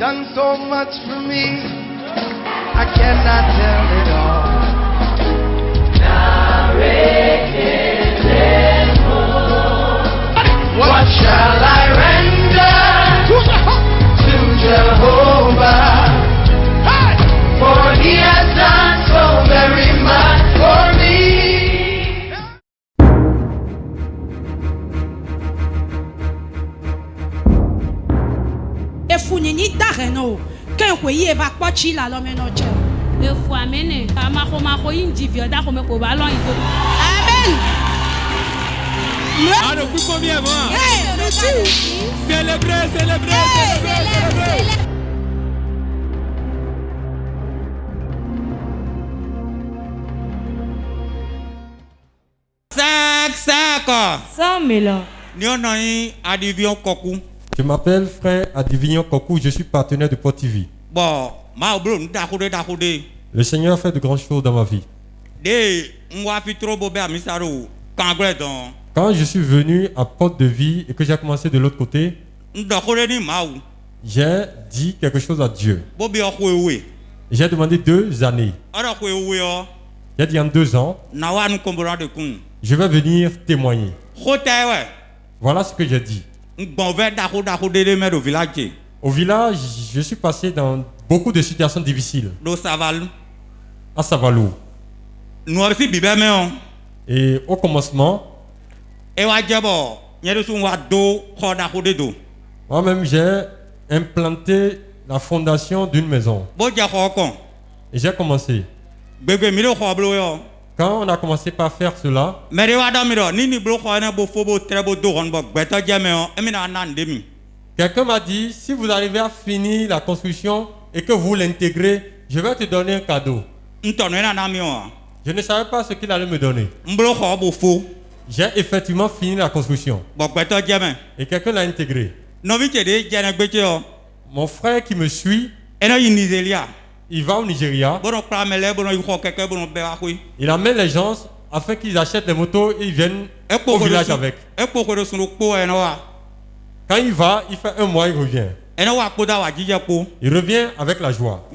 done so much for me, I cannot tell it all. What shall I render to Jehovah? For he has done so very much for me. Efunini dareno, ken kwe eva kwachi la lo menoche. Efu amene, amako indivio da ko me ko ba lo ito. Amen. Ah, le coup combien moi? Célébrez. Célébrez. Je m'appelle frère Adivignon Kokou, je suis partenaire de Port TV. Bon, Le Seigneur a fait de grandes choses dans ma vie. Quand je suis venu à Porte de Vie et que j'ai commencé de l'autre côté, j'ai dit quelque chose à Dieu. J'ai demandé 2 années. J'ai dit en 2 ans, je vais venir témoigner. Voilà ce que j'ai dit. Au village, je suis passé dans beaucoup de situations difficiles. À Savalou. Et au commencement, moi-même j'ai implanté la fondation d'une maison. Et j'ai commencé. Quand on a commencé par faire cela, quelqu'un m'a dit, si vous arrivez à finir la construction et que vous l'intégrez, je vais te donner un cadeau. Je ne savais pas ce qu'il allait me donner. J'ai effectivement fini la construction. Et quelqu'un l'a intégré. Mon frère qui me suit, il va au Nigeria. Il amène les gens afin qu'ils achètent les motos et ils viennent au village avec. Quand il va, il fait 1 mois, il revient. Il revient avec la joie.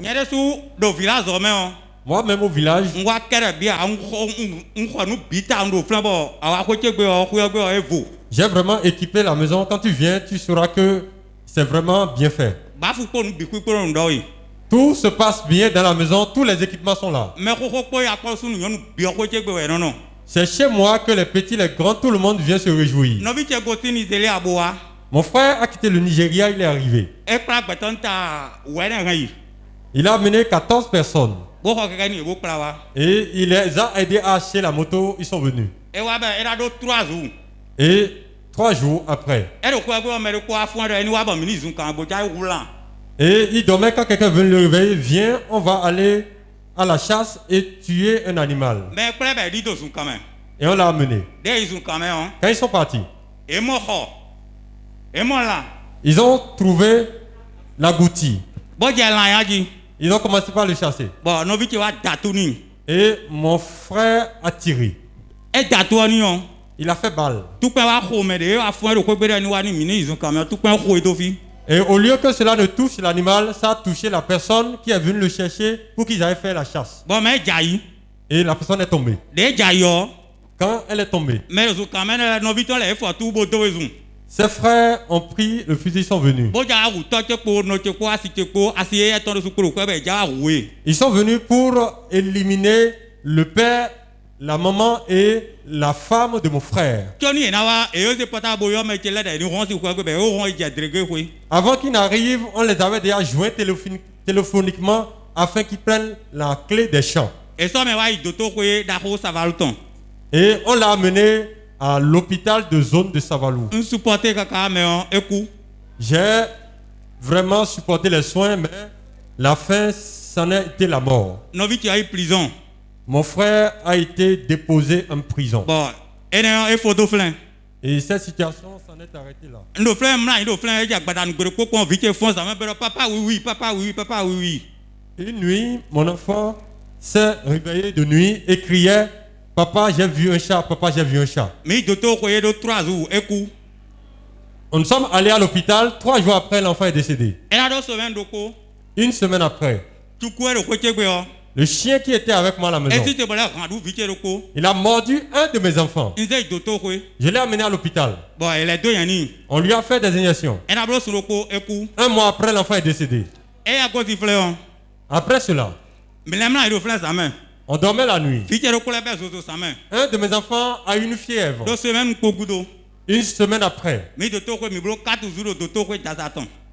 Moi-même au village, j'ai vraiment équipé la maison. Quand tu viens, tu sauras que c'est vraiment bien fait. Tout se passe bien dans la maison, tous les équipements sont là. C'est chez moi que les petits, les grands, tout le monde vient se réjouir. Mon frère a quitté le Nigeria, il est arrivé. Il a amené 14 personnes. Et il les a aidés à acheter la moto, ils sont venus. Et 3 jours après. Et il dormait quand quelqu'un veut le réveiller, viens, on va aller à la chasse et tuer un animal. Et on l'a amené. Quand ils sont partis, ils ont trouvé la goutille. Ils ont commencé par le chasser. Et mon frère a tiré. Il a fait balle. Et au lieu que cela ne touche l'animal, ça a touché la personne qui est venue le chercher pour qu'ils aillent faire la chasse. Et la personne est tombée. Quand elle est tombée, ses frères ont pris le fusil, ils sont venus. Ils sont venus pour éliminer le père, la maman et la femme de mon frère. Avant qu'ils n'arrivent, on les avait déjà joints téléphoniquement afin qu'ils prennent la clé des champs. Et on l'a amené à l'hôpital de zone de Savalou. J'ai vraiment supporté les soins, mais la fin, c'en a été la mort. Mon frère a été déposé en prison. Et cette situation s'en est arrêtée là. Une nuit, mon enfant s'est réveillé de nuit et criait, papa, j'ai vu un chat, papa, j'ai vu un chat. Nous sommes allés à l'hôpital. 3 jours après, l'enfant est décédé. Une semaine après, le chien qui était avec moi à la maison, il a mordu un de mes enfants. Je l'ai amené à l'hôpital. On lui a fait des injections. 1 mois après, l'enfant est décédé. Après cela, on dormait la nuit. Un de mes enfants a eu une fièvre. Une semaine après,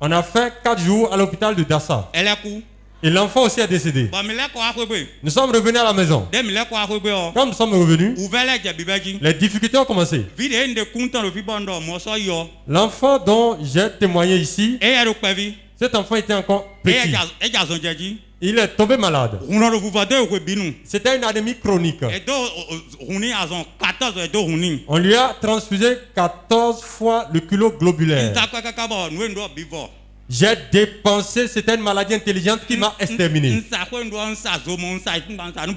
on a fait 4 jours à l'hôpital de Dassa. Et l'enfant aussi est décédé. Nous sommes revenus à la maison. Quand nous sommes revenus, les difficultés ont commencé. L'enfant dont j'ai témoigné ici, cet enfant était encore petit. Il est tombé malade. C'était une anémie chronique. On lui a transfusé 14 fois le kilo globulaire. J'ai dépensé, c'était une maladie intelligente qui m'a exterminé.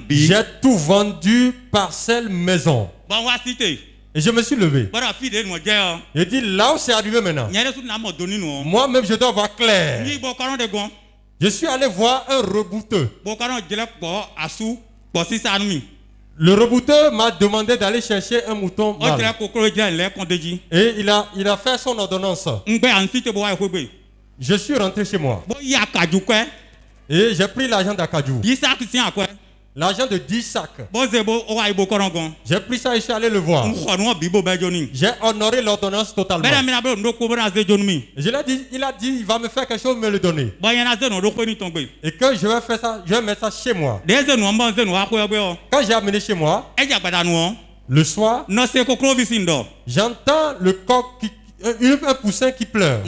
J'ai tout vendu, parcelle, maison. Et je me suis levé. J'ai dit, là où c'est arrivé maintenant, moi-même je dois voir clair. Je suis allé voir un rebouteux. Le rebouteur m'a demandé d'aller chercher un mouton mâle. Et il a fait son ordonnance. Je suis rentré chez moi. Et j'ai pris l'argent d'Akadjou. L'argent de 10 sacs. J'ai pris ça et je suis allé le voir. J'ai honoré l'ordonnance totalement. Je l'ai dit, il a dit, il va me faire quelque chose, me le donner. Et que je vais faire ça, je vais mettre ça chez moi. Quand j'ai amené chez moi, le soir, j'entends le coq un poussin qui pleure.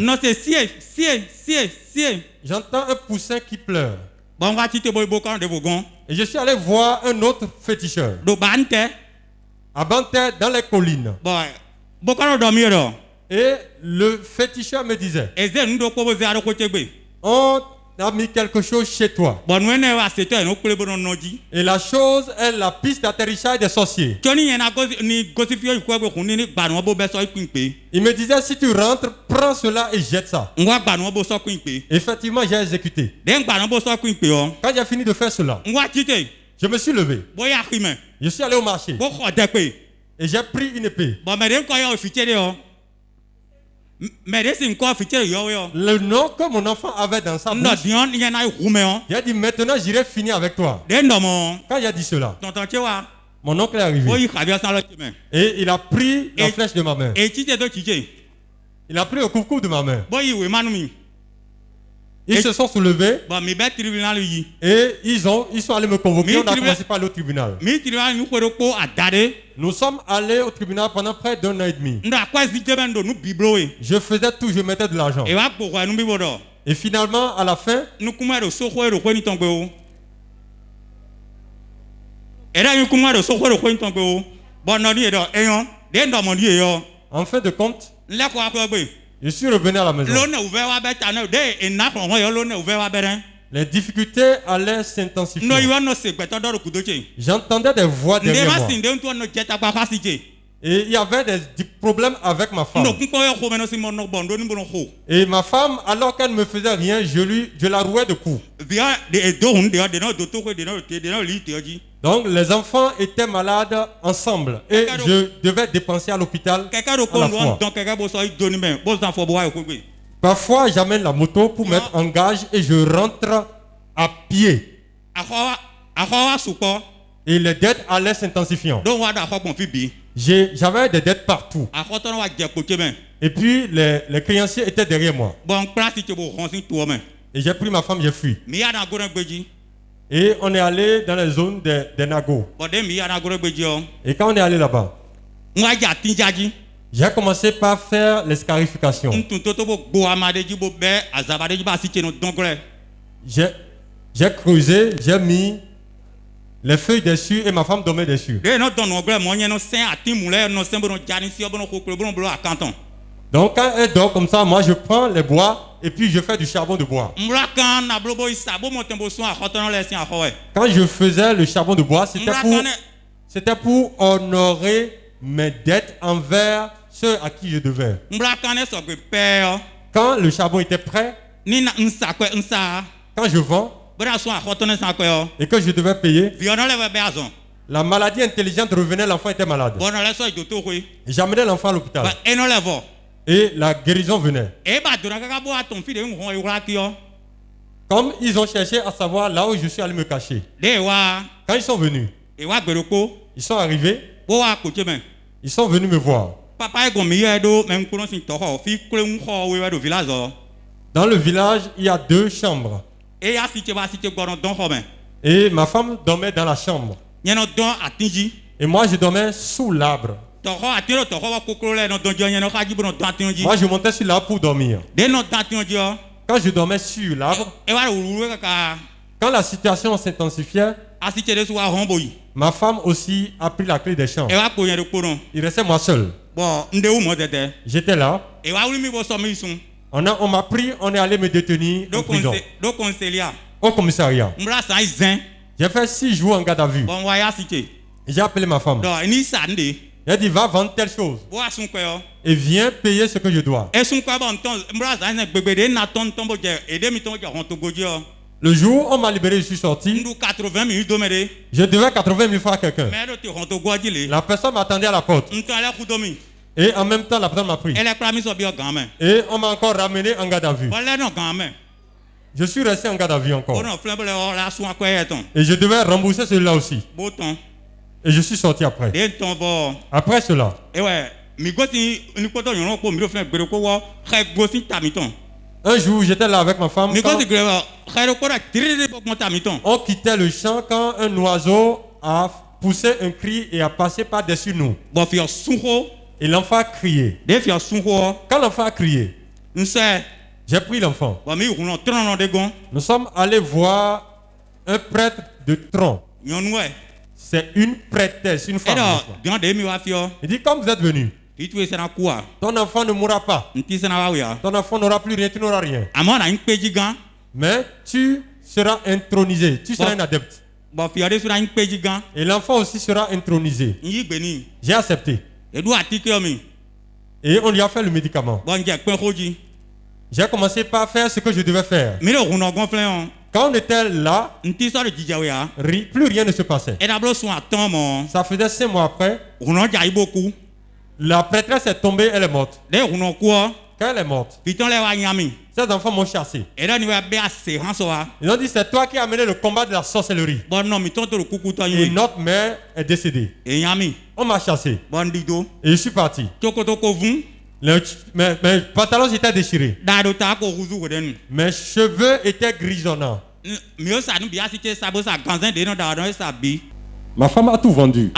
J'entends un poussin qui pleure. Et je suis allé voir un autre féticheur. À Bante, dans les collines. Et le féticheur me disait, on a mis quelque chose chez toi. Et la chose est la piste d'atterrissage des sorciers. Il me disait, si tu rentres, prends cela et jette ça. Effectivement, j'ai exécuté. Quand j'ai fini de faire cela, je me suis levé. Je suis allé au marché. Et j'ai pris une épée. Le nom que mon enfant avait dans sa bouche, il a dit, maintenant j'irai finir avec toi. Quand il a dit cela, mon oncle est arrivé. Et il a pris la flèche de ma main. Il a pris le coucou de ma main. Ils se sont soulevés et ils sont allés me convoquer. On a commencé par le tribunal. Nous sommes allés au tribunal pendant près d'1 an et demi. Je faisais tout, je mettais de l'argent. Et finalement, à la fin, en fin de compte, je suis revenu à la maison. Les difficultés allaient s'intensifier. J'entendais des voix derrière moi. Et il y avait des problèmes avec ma femme. Et ma femme, alors qu'elle ne me faisait rien, je la rouais de coups. Donc les enfants étaient malades ensemble. Et je devais dépenser à l'hôpital à la fois. Parfois, j'amène la moto pour mettre en gage et je rentre à pied. Et les dettes allaient s'intensifiant. J'avais des dettes partout. Et puis, les créanciers étaient derrière moi. Et j'ai pris ma femme, j'ai fui. Et on est allé dans les zones des Nagos. Et quand on est allé là-bas, j'ai commencé par faire les scarifications. J'ai creusé, j'ai mis les feuilles dessus et ma femme dormait dessus. Donc quand elle dort comme ça, moi je prends les bois et puis je fais du charbon de bois. Quand je faisais le charbon de bois, c'était pour honorer mes dettes envers ceux à qui je devais. Quand le charbon était prêt, quand je vends et que je devais payer, la maladie intelligente revenait, l'enfant était malade. J'amenais l'enfant à l'hôpital. Et la guérison venait. Comme ils ont cherché à savoir là où je suis allé me cacher. Quand ils sont venus, ils sont arrivés, ils sont venus me voir. Dans le village, il y a 2 chambres. Et ma femme dormait dans la chambre. Et moi, je dormais sous l'arbre. Moi, je montais sur l'arbre pour dormir. Quand je dormais sur l'arbre, quand la situation s'intensifiait, ma femme aussi a pris la clé des chambres. Il restait moi seul. J'étais là. On m'a pris, on est allé me détenir en prison. Au commissariat. J'ai fait 6 jours en garde à vue. J'ai appelé ma femme. Elle a dit va vendre telle chose et viens payer ce que je dois. Le jour où on m'a libéré, je suis sorti. Je devais 80 000 francs à quelqu'un. La personne m'attendait à la porte. Et en même temps, la personne m'a pris. Et on m'a encore ramené en garde à vue. Je suis resté en garde à vue encore. Et je devais rembourser celui-là aussi. Et je suis sorti après. Après cela. Un jour, j'étais là avec ma femme. On quittait le champ quand un oiseau a poussé un cri et a passé par-dessus nous. Et l'enfant a crié. Quand l'enfant a crié, j'ai pris l'enfant. Nous sommes allés voir un prêtre de Tron. C'est une prêtresse, une femme. Il dit, comme vous êtes venu, ton enfant ne mourra pas. Ton enfant n'aura plus rien, tu n'auras rien. Mais tu seras intronisé, tu seras un adepte. Et l'enfant aussi sera intronisé. J'ai accepté. Et on lui a fait le médicament. J'ai commencé par faire ce que je devais faire. Quand on était là, plus rien ne se passait. Ça faisait 5 mois après. La prêtresse est tombée, elle est morte. Quand elle est morte, ces enfants m'ont chassé. Ils ont dit c'est toi qui as mené le combat de la sorcellerie. Et notre mère est décédée. On m'a chassé. Et je suis parti. Mes pantalons étaient déchirés. Mes cheveux étaient grisonnants. Ma femme a tout vendu.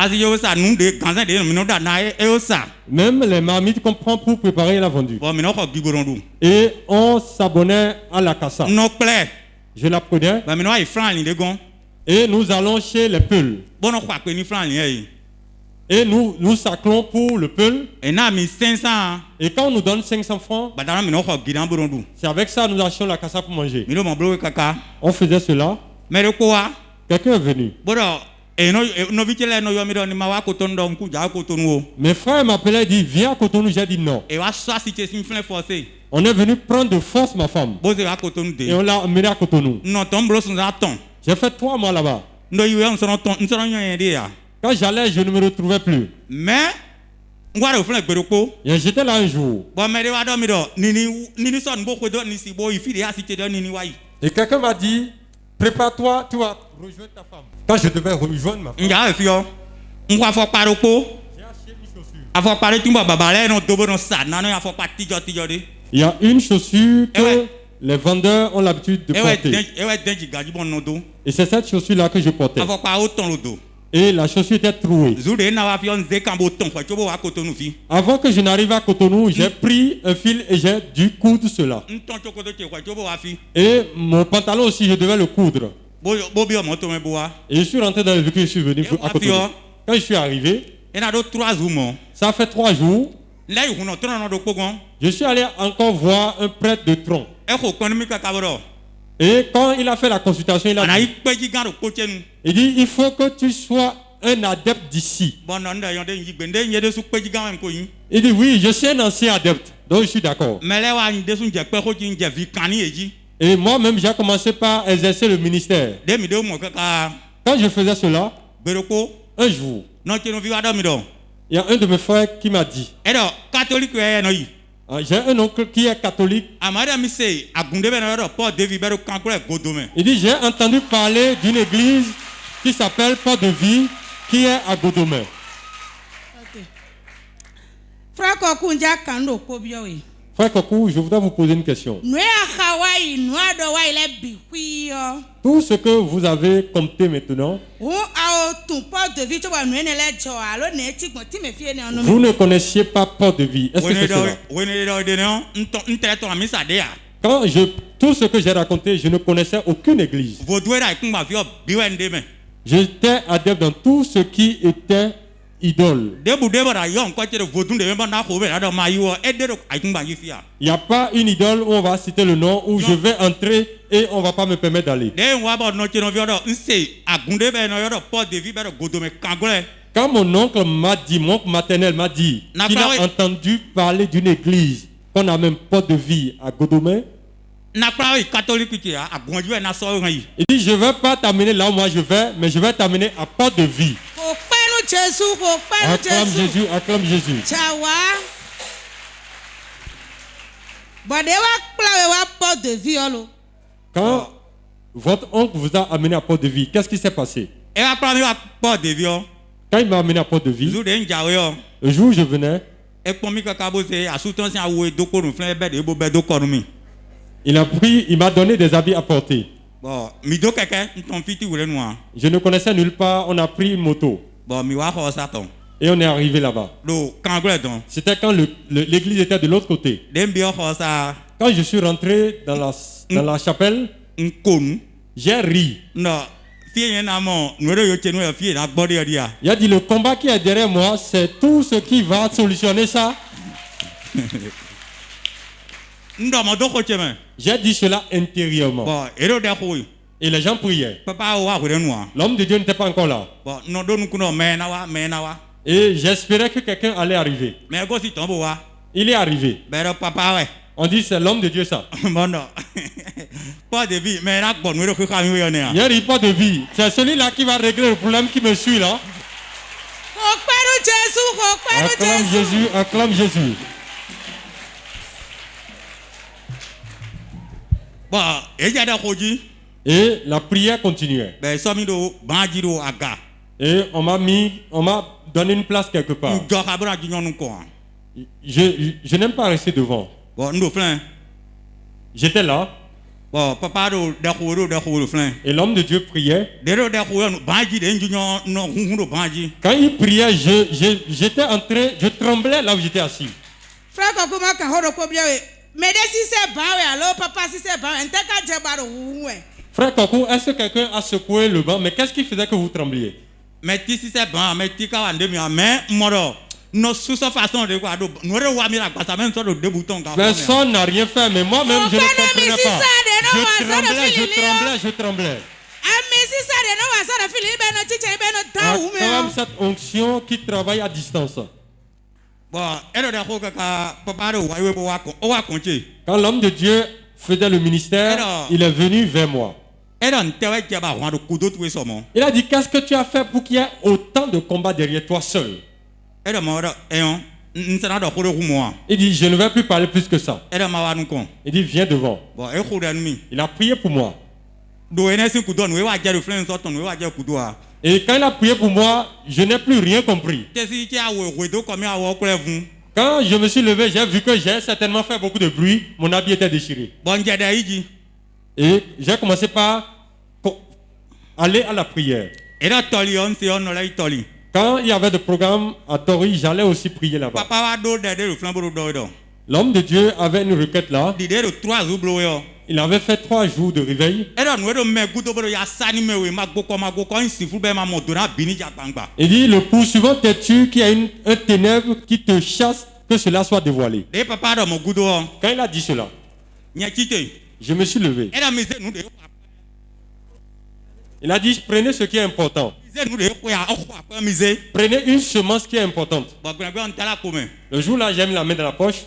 Même les marmites qu'on prend pour préparer, elle a vendu. Et on s'abonnait à la cassa. Je la prenais. Et nous allons chez les Peuls. Et nous saclons pour le Peul. Et quand on nous donne 500 francs, c'est avec ça que nous achetons la cassa pour manger. On faisait cela. Quelqu'un est venu. Mes frères m'appelaient et disaient viens à Cotonou. J'ai dit non. On est venu prendre de force ma femme. Et on l'a emmenée à Cotonou. J'ai fait 3 mois là-bas. Quand j'allais, je ne me retrouvais plus. Mais j'étais là un jour. Et quelqu'un m'a dit prépare-toi, tu vas rejoindre ta femme. Quand je devais rejoindre ma femme, j'ai acheté une chaussure. Il y a une chaussure que les vendeurs ont l'habitude de porter. Et c'est cette chaussure-là que je portais. Et la chaussure était trouée. Avant que je n'arrive à Cotonou, j'ai pris un fil et j'ai dû coudre cela. Et mon pantalon aussi, je devais le coudre. Et je suis rentré dans le véhicule, je suis venu à Cotonou. Quand je suis arrivé, ça a fait 3 jours. Je suis allé encore voir un prêtre de Tron. Et quand il a fait la consultation, il a dit, il faut que tu sois un adepte d'ici. Il dit oui, je suis un ancien adepte, donc je suis d'accord. Et moi-même, j'ai commencé par exercer le ministère. Quand je faisais cela, un jour, il y a un de mes frères qui m'a dit, j'ai un oncle qui est catholique. Il dit, j'ai entendu parler d'une église qui s'appelle Port de Vie, qui est à Godomé. Frère Kokunja Kando Kobiowi. Frère Kokou, je voudrais vous poser une question. Tout ce que vous avez compté maintenant, vous ne connaissiez pas Port de Vie. Est-ce que c'est cela? Quand tout ce que j'ai raconté, je ne connaissais aucune église. J'étais adepte dans tout ce qui était idole. Il n'y a pas une idole où on va citer le nom, où je vais entrer et on ne va pas me permettre d'aller. Quand mon oncle m'a dit, mon oncle maternel m'a dit qu'il a entendu parler d'une église qu'on a même Port de Vie à Godomé, il dit, je ne vais pas t'amener là où moi je vais, mais je vais t'amener à Port de Vie. Acclame Jésus, acclame Jésus. Quand votre oncle vous a amené à Port de Vie, qu'est-ce qui s'est passé? Quand il m'a amené à Port de Vie, le jour où je venais, il m'a donné des habits à porter. Je ne connaissais nulle part, on a pris une moto. Et on est arrivé là-bas. C'était quand l'église était de l'autre côté. Quand je suis rentré dans la chapelle, j'ai ri. Il a dit, le combat qui est derrière moi, c'est tout ce qui va solutionner ça. J'ai dit cela intérieurement. Et les gens priaient. L'homme de Dieu n'était pas encore là. Et j'espérais que quelqu'un allait arriver. Il est arrivé. On dit c'est l'homme de Dieu ça. Il y a un pas de vie. C'est celui-là qui va régler le problème qui me suit là. Acclame Jésus, acclame Jésus. Et la prière continuait. Et on m'a donné une place quelque part. Je n'aime pas rester devant. J'étais là. Et l'homme de Dieu priait. Quand il priait, j'étais entré, je tremblais là où j'étais assis. Frère Kokou, est-ce que quelqu'un a secoué le banc? Mais qu'est-ce qui faisait que vous trembliez? Personne n'a rien fait, mais moi-même je ne comprenais pas. Je tremblais. Comme cette onction qui travaille à distance. Quand l'homme de Dieu faisait le ministère, il est venu vers moi. Il a dit, qu'est-ce que tu as fait pour qu'il y ait autant de combats derrière toi seul? Il dit, je ne vais plus parler plus que ça. Il dit, viens devant. Il a prié pour moi. Et quand il a prié pour moi, je n'ai plus rien compris. Quand je me suis levé, j'ai vu que j'ai certainement fait beaucoup de bruit. Mon habit était déchiré. Et j'ai commencé par aller à la prière. Quand il y avait des programmes à Tori, j'allais aussi prier là-bas. L'homme de Dieu avait une requête là. Il avait fait 3 jours de réveil. Il dit, le poursuivant t'es-tu qui a un ténèbre qui te chasse, que cela soit dévoilé. Quand il a dit cela, je me suis levé. Il a dit, prenez ce qui est important. Prenez une semence qui est importante. Le jour là, j'ai mis la main dans la poche.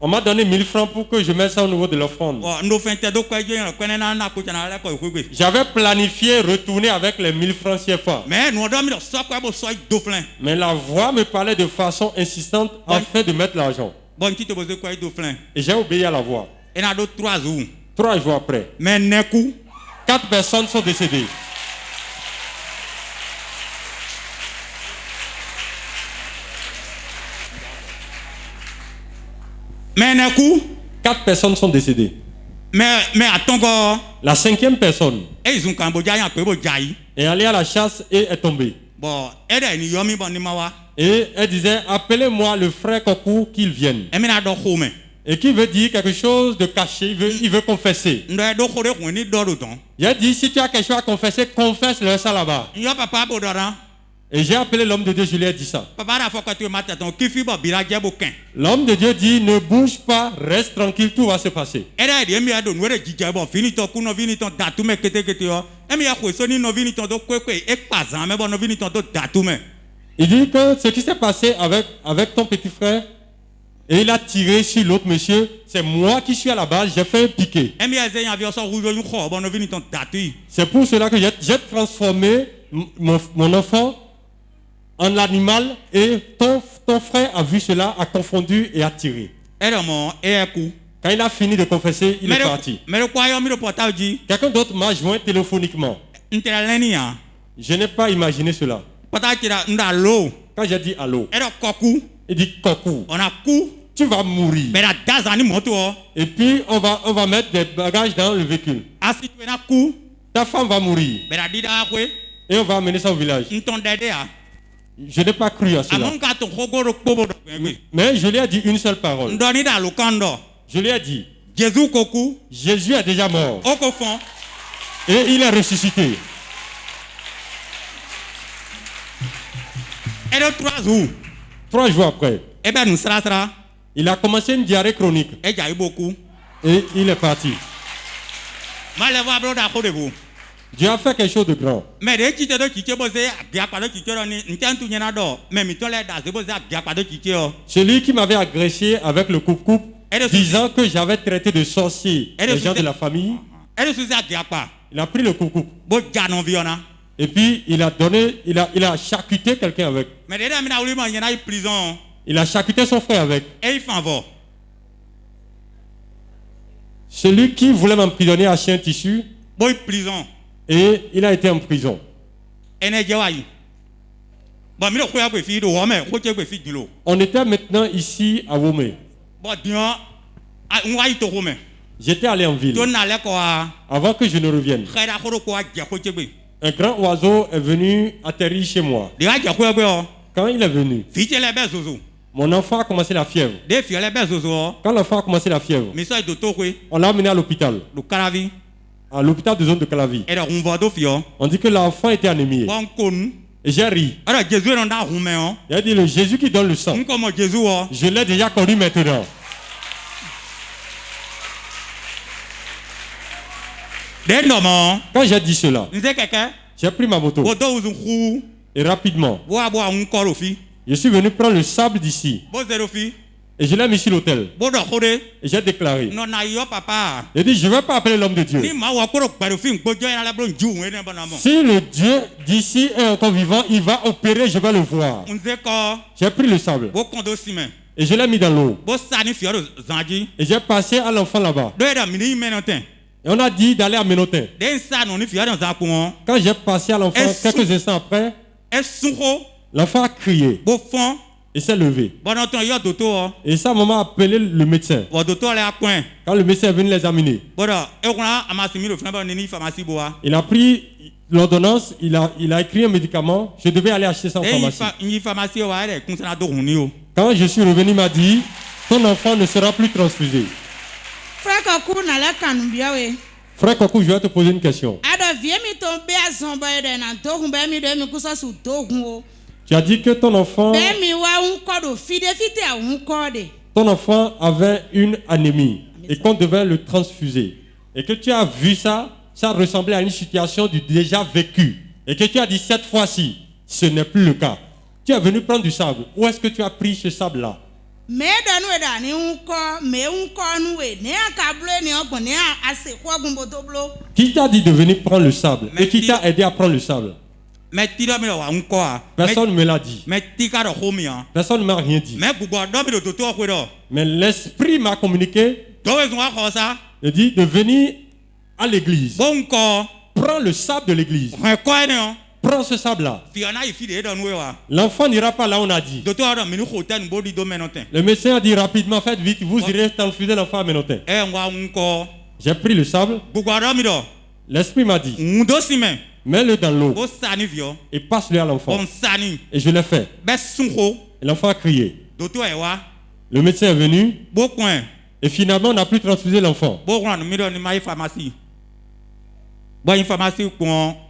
On m'a donné 1000 francs pour que je mette ça au niveau de l'offrande. J'avais planifié retourner avec les 1000 francs CFA. Mais la voix me parlait de façon insistante afin de mettre l'argent. Et j'ai obéi à la voix. 3 jours après, 4 personnes sont décédées. Mais 4 personnes sont décédées. Mais attends, la 5e personne est allée à la chasse et est tombée. Et elle disait, appelez-moi le frère Kokou qu'il vienne. Et qui veut dire quelque chose de caché, il veut confesser. J'ai dit, si tu as quelque chose à confesser, confesse-le ça là-bas. Et j'ai appelé l'homme de Dieu, je lui ai dit ça. L'homme de Dieu dit, ne bouge pas, reste tranquille, tout va se passer. Il dit que ce qui s'est passé avec ton petit frère, et il a tiré sur l'autre monsieur, c'est moi qui suis à la base, j'ai fait un piqué. C'est pour cela que j'ai transformé mon enfant en animal et ton frère a vu cela, a confondu et a tiré. Quand il a fini de confesser, il est parti. Quelqu'un d'autre m'a joint téléphoniquement. Je n'ai pas imaginé cela. Quand j'ai dit allô, il dit Kokou, tu vas mourir. Et puis on va mettre des bagages dans le véhicule. Ta femme va mourir. Et on va amener ça au village. Je n'ai pas cru à cela. Mais je lui ai dit une seule parole. Je lui ai dit, Jésus est déjà mort. Et il est ressuscité. Et 3 jours après, il a commencé une diarrhée chronique. Et il est parti. Dieu a fait quelque chose de grand. Celui qui m'avait agressé avec le coupe-coupe, disant que j'avais traité de sorcier les gens de la famille, il a pris le coupe-coupe. Et puis il a charcuté quelqu'un avec. Il a charcuté son frère avec. Celui qui voulait m'emprisonner a acheté un tissu. Et il a été en prison. On était maintenant ici à Womé. J'étais allé en ville. Avant que je ne revienne. Un grand oiseau est venu atterrir chez moi. Quand il est venu, mon enfant a commencé la fièvre. Quand l'enfant a commencé la fièvre, on l'a amené à l'hôpital. À l'hôpital de zone de Calavi. On dit que l'enfant était anémié. Et j'ai ri. Il a dit le Jésus qui donne le sang. Je l'ai déjà connu maintenant. Quand j'ai dit cela, j'ai pris ma moto. Et rapidement, je suis venu prendre le sable d'ici. Et je l'ai mis sur l'autel. Et j'ai déclaré. J'ai dit, je ne vais pas appeler l'homme de Dieu. Si le Dieu d'ici est encore vivant, il va opérer, je vais le voir. J'ai pris le sable. Et je l'ai mis dans l'eau. Et j'ai passé à l'enfant là-bas. Et on a dit d'aller à Ménotin. Quand j'ai passé à l'enfant, quelques instants après, l'enfant a crié. Il s'est levé. Et sa maman a appelé le médecin. Quand le médecin est venu l'examiner, il a pris l'ordonnance, il a écrit un médicament. Je devais aller acheter ça en pharmacie. Quand je suis revenu, il m'a dit, ton enfant ne sera plus transfusé. Frère Kokou, je vais te poser une question. Tu as dit que ton enfant avait une anémie et qu'on devait le transfuser. Et que tu as vu ça ça ressemblait à une situation du déjà vécu. Et que tu as dit cette fois-ci, ce n'est plus le cas. Tu es venu prendre du sable. Où est-ce que tu as pris ce sable-là? Qui t'a dit de venir prendre le sable? Et qui t'a aidé à prendre le sable? Personne ne me l'a dit. Personne ne m'a rien dit. Mais l'esprit m'a communiqué. Il dit de venir à l'église. Prends le sable de l'église. Prends ce sable-là. L'enfant n'ira pas là où on a dit. Le médecin a dit rapidement, faites vite, vous irez transfuser l'enfant à Ménotin. J'ai pris le sable. L'esprit m'a dit, mets-le dans l'eau et passe-le à l'enfant. Et je l'ai fait. Et l'enfant a crié. Le médecin est venu. Et finalement, on n'a plus transfusé l'enfant.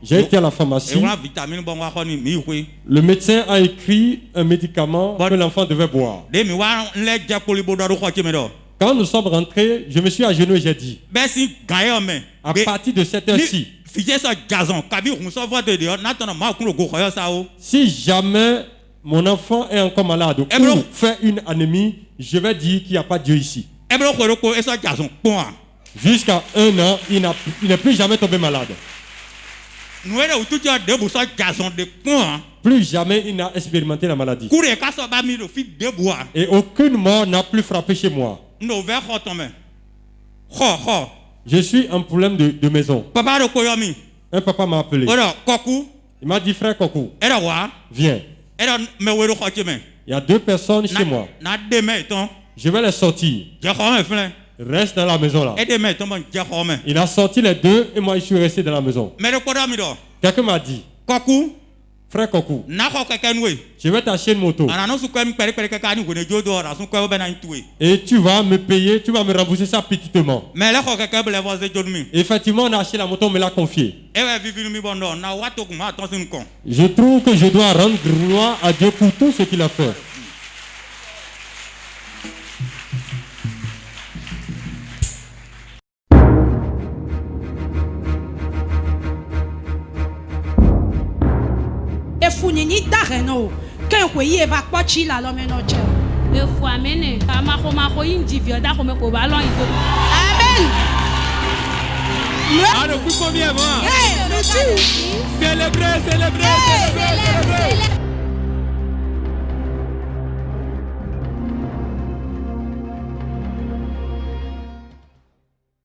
J'ai été à la pharmacie. Le médecin a écrit un médicament que l'enfant devait boire. Quand nous sommes rentrés, je me suis agenouillé et j'ai dit, à partir de cette heure-ci, si jamais mon enfant est encore malade ou fait une anémie, je vais dire qu'il n'y a pas Dieu ici. Jusqu'à 1 an, il n'est plus jamais tombé malade. Plus jamais il n'a expérimenté la maladie. Et aucune mort n'a plus frappé chez moi. Je suis un problème de maison. Un papa m'a appelé. Il m'a dit, frère Kokou, viens. Il y a 2 personnes chez moi. Je vais les sortir. Reste dans la maison là. Il a sorti les 2 et moi je suis resté dans la maison. Quelqu'un m'a dit, frère Kokou, je vais t'acheter une moto. Et tu vas me payer, tu vas me rembourser ça petitement. Effectivement, on a acheté la moto, on me l'a confiée. Je trouve que je dois rendre gloire à Dieu pour tout ce qu'il a fait. Efunini dareno. Quand vous y va pas chila lo menoche. Amen. Alors, combien, moi? Célébrez.